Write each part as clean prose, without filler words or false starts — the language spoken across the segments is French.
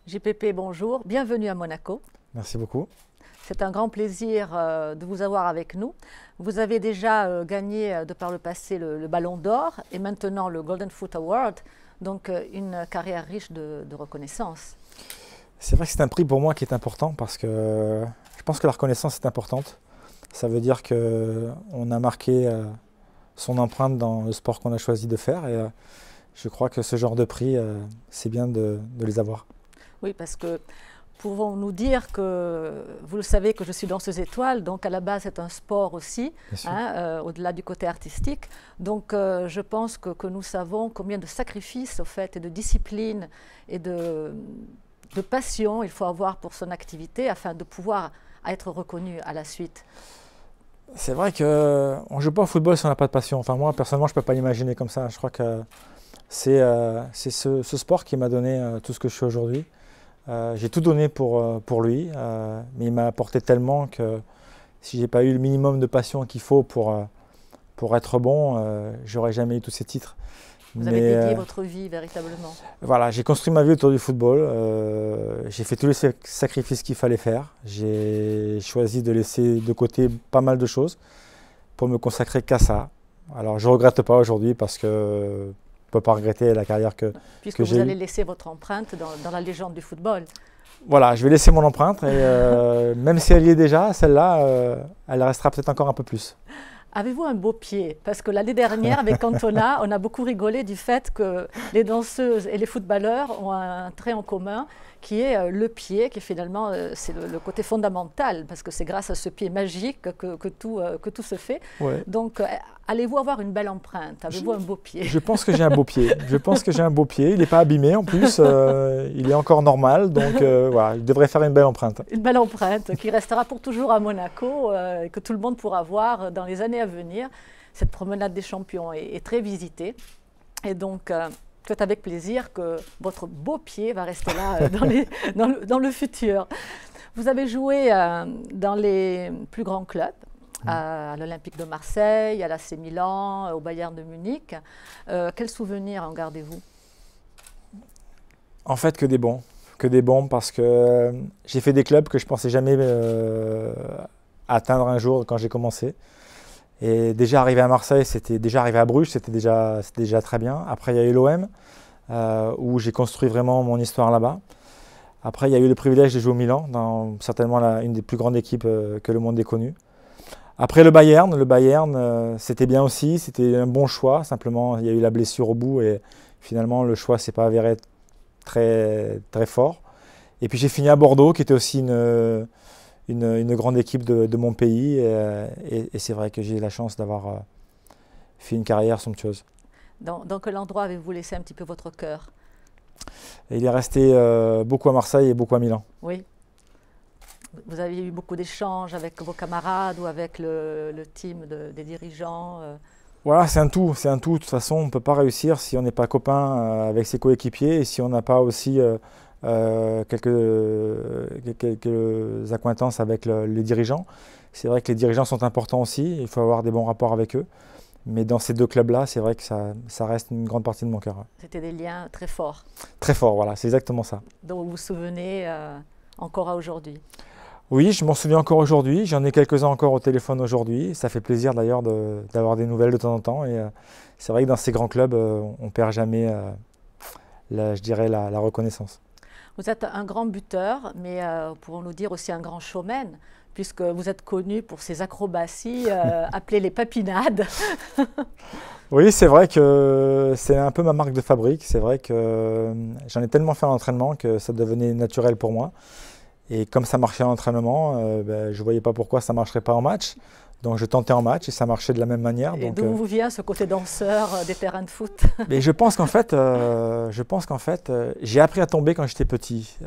JPP, bonjour, bienvenue à Monaco. Merci beaucoup. C'est un grand plaisir de vous avoir avec nous. Vous avez déjà gagné de par le passé le Ballon d'Or et maintenant le Golden Foot Award, donc une carrière riche de reconnaissance. C'est vrai que c'est un prix pour moi qui est important parce que je pense que la reconnaissance est importante. Ça veut dire qu'on a marqué son empreinte dans le sport qu'on a choisi de faire et je crois que ce genre de prix, c'est bien de les avoir. Oui, parce que pouvons-nous dire que, vous le savez, que je suis danseuse étoile, donc à la base c'est un sport aussi, hein, au-delà du côté artistique. Donc je pense que nous savons combien de sacrifices au fait, et de discipline et de passion il faut avoir pour son activité afin de pouvoir être reconnu à la suite. C'est vrai qu'on ne joue pas au football si on n'a pas de passion. Enfin moi personnellement je ne peux pas l'imaginer comme ça. Je crois que c'est ce sport qui m'a donné tout ce que je suis aujourd'hui. J'ai tout donné pour lui, mais il m'a apporté tellement que si je n'ai pas eu le minimum de passion qu'il faut pour être bon, j'aurais jamais eu tous ces titres. Vous avez dédié votre vie véritablement. Voilà, j'ai construit ma vie autour du football, j'ai fait tous les sacrifices qu'il fallait faire, j'ai choisi de laisser de côté pas mal de choses pour me consacrer qu'à ça. Alors je ne regrette pas aujourd'hui parce que je ne peux pas regretter la carrière que j'ai eue. Puisque vous allez laisser votre empreinte dans la légende du football. Voilà, je vais laisser mon empreinte et même si elle y est déjà, celle-là, elle restera peut-être encore un peu plus. Avez-vous un beau pied? Parce que l'année dernière, avec Cantona, on a beaucoup rigolé du fait que les danseuses et les footballeurs ont un trait en commun qui est le pied, qui finalement, c'est le côté fondamental, parce que c'est grâce à ce pied magique que tout se fait. Ouais. Donc, allez-vous avoir une belle empreinte? Avez-vous un beau pied? Je pense que j'ai un beau pied. Je pense que j'ai un beau pied. Il n'est pas abîmé en plus. Il est encore normal. Donc, voilà, il devrait faire une belle empreinte. Une belle empreinte qui restera pour toujours à Monaco et que tout le monde pourra voir dans les années à venir. Cette promenade des champions est très visitée. Et donc, c'est avec plaisir que votre beau pied va rester là dans le futur. Vous avez joué dans les plus grands clubs, à l'Olympique de Marseille, à l'AC Milan, au Bayern de Munich. Quels souvenirs en gardez-vous? En fait, que des bons parce que j'ai fait des clubs que je ne pensais jamais atteindre un jour quand j'ai commencé. Et déjà arrivé à Marseille, déjà arrivé à Bruges, c'était déjà très bien. Après, il y a eu l'OM, où j'ai construit vraiment mon histoire là-bas. Après, il y a eu le privilège de jouer au Milan, dans certainement une des plus grandes équipes que le monde ait connues. Après, le Bayern, c'était bien aussi, c'était un bon choix. Simplement, il y a eu la blessure au bout et finalement, le choix ne s'est pas avéré très, très fort. Et puis, j'ai fini à Bordeaux, qui était aussi une grande équipe de mon pays et c'est vrai que j'ai eu la chance d'avoir fait une carrière somptueuse. Dans quel endroit avez-vous laissé un petit peu votre cœur? Il est resté beaucoup à Marseille et beaucoup à Milan. Oui. Vous avez eu beaucoup d'échanges avec vos camarades ou avec le team des dirigeants? Voilà, c'est un tout. De toute façon, on ne peut pas réussir si on n'est pas copain avec ses coéquipiers et si on n'a pas aussi quelques accointances avec les dirigeants. C'est vrai que les dirigeants sont importants aussi, il faut avoir des bons rapports avec eux. Mais dans ces deux clubs-là, c'est vrai que ça reste une grande partie de mon cœur. C'était des liens très forts. Très forts, voilà, c'est exactement ça. Dont vous vous souvenez encore à aujourd'hui? Oui, je m'en souviens encore aujourd'hui. J'en ai quelques-uns encore au téléphone aujourd'hui. Ça fait plaisir d'ailleurs d'avoir des nouvelles de temps en temps. Et c'est vrai que dans ces grands clubs, on ne perd jamais, je dirais, la reconnaissance. Vous êtes un grand buteur, mais pouvons-nous dire aussi un grand showman, puisque vous êtes connu pour ces acrobaties appelées les papinades. Oui, c'est vrai que c'est un peu ma marque de fabrique. C'est vrai que j'en ai tellement fait à l'entraînement que ça devenait naturel pour moi. Et comme ça marchait à l'entraînement, je ne voyais pas pourquoi ça ne marcherait pas en match. Donc je tentais en match et ça marchait de la même manière. Et d'où vous vient ce côté danseur des terrains de foot? Mais je pense qu'en fait, j'ai appris à tomber quand j'étais petit.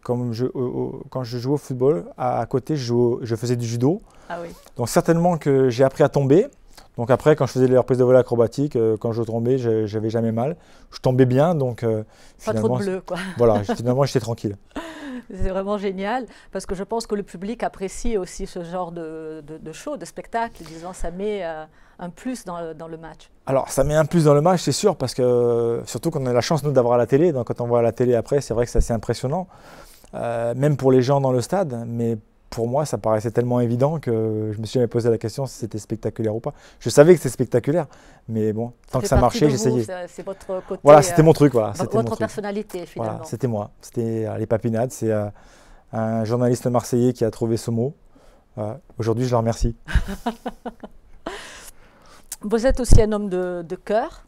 Quand je jouais au football, à côté, je faisais du judo. Ah oui. Donc certainement que j'ai appris à tomber. Donc après, quand je faisais les reprises de vol acrobatique, quand je tombais, je n'avais jamais mal. Je tombais bien, donc pas trop de bleu, quoi. Voilà, finalement, j'étais tranquille. C'est vraiment génial parce que je pense que le public apprécie aussi ce genre de show, de spectacle. Disons, ça met un plus dans le match. Alors, ça met un plus dans le match, c'est sûr, parce que surtout qu'on a la chance, nous, d'avoir la télé. Donc, quand on voit la télé après, c'est vrai que c'est assez impressionnant. Même pour les gens dans le stade, mais pour moi, ça paraissait tellement évident que je me suis jamais posé la question si c'était spectaculaire ou pas. Je savais que c'était spectaculaire, mais bon, tant que ça marchait, j'essayais. C'est votre côté. Voilà, c'était mon truc. Voilà, votre personnalité, finalement. Voilà, c'était moi. C'était les papinades. C'est un journaliste marseillais qui a trouvé ce mot. Aujourd'hui, je le remercie. Vous êtes aussi un homme de cœur,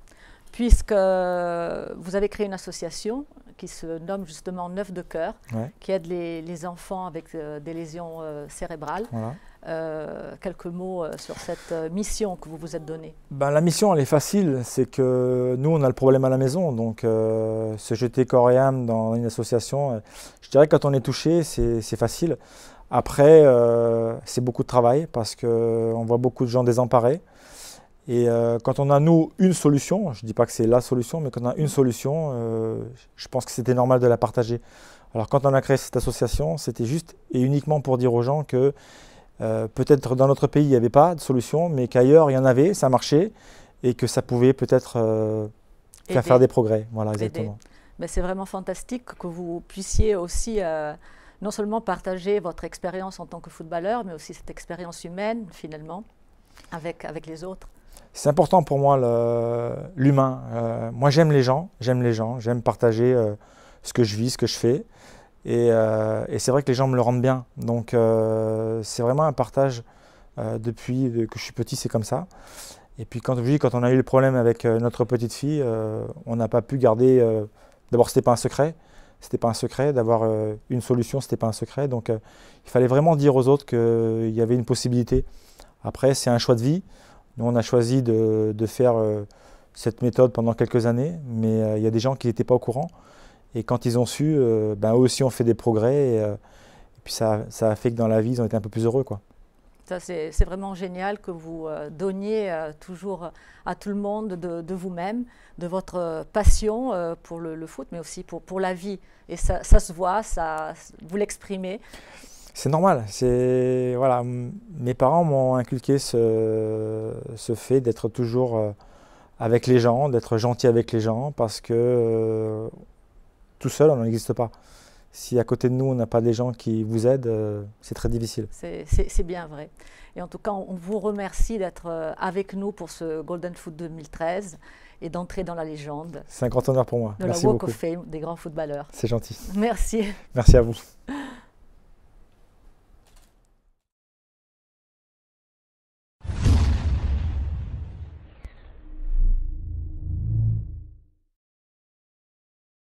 puisque vous avez créé une association qui se nomme justement Neuf de Cœur, Ouais. qui aide les enfants avec des lésions cérébrales. Voilà. Quelques mots sur cette mission que vous vous êtes donnée. Ben, la mission, elle est facile. C'est que nous, on a le problème à la maison. Donc, se jeter corps et âme dans une association, je dirais que quand on est touché, c'est facile. Après, c'est beaucoup de travail parce qu'on voit beaucoup de gens désemparés. Et quand on a, nous, une solution, je ne dis pas que c'est la solution, mais quand on a une solution, je pense que c'était normal de la partager. Alors quand on a créé cette association, c'était juste et uniquement pour dire aux gens que peut-être dans notre pays, il n'y avait pas de solution, mais qu'ailleurs, il y en avait, ça marchait, et que ça pouvait peut-être faire des progrès. Voilà, exactement. C'est vraiment fantastique que vous puissiez aussi non seulement partager votre expérience en tant que footballeur, mais aussi cette expérience humaine, finalement, avec les autres. C'est important pour moi l'humain. Moi j'aime les gens, j'aime partager ce que je vis, ce que je fais. Et c'est vrai que les gens me le rendent bien. Donc c'est vraiment un partage depuis que je suis petit, c'est comme ça. Et puis quand on a eu le problème avec notre petite fille, on n'a pas pu garder. D'abord, c'était pas un secret. C'était pas un secret d'avoir une solution, c'était pas un secret. Donc il fallait vraiment dire aux autres qu'il y avait une possibilité. Après, c'est un choix de vie. Nous, on a choisi de faire cette méthode pendant quelques années, mais il y a des gens qui n'étaient pas au courant. Et quand ils ont su, eux aussi ont fait des progrès. Et puis ça a fait que dans la vie, ils ont été un peu plus heureux, quoi. C'est vraiment génial que vous donniez toujours à tout le monde de vous-même, de votre passion pour le foot, mais aussi pour la vie. Et ça se voit, vous l'exprimez. C'est normal. Voilà, mes parents m'ont inculqué ce fait d'être toujours avec les gens, d'être gentil avec les gens, parce que tout seul, on n'existe pas. Si à côté de nous, on n'a pas des gens qui vous aident, c'est très difficile. C'est bien vrai. Et en tout cas, on vous remercie d'être avec nous pour ce Golden Foot 2013 et d'entrer dans la légende. C'est un grand honneur pour moi. De Merci la Walk beaucoup. of Fame des grands footballeurs. C'est gentil. Merci. Merci à vous.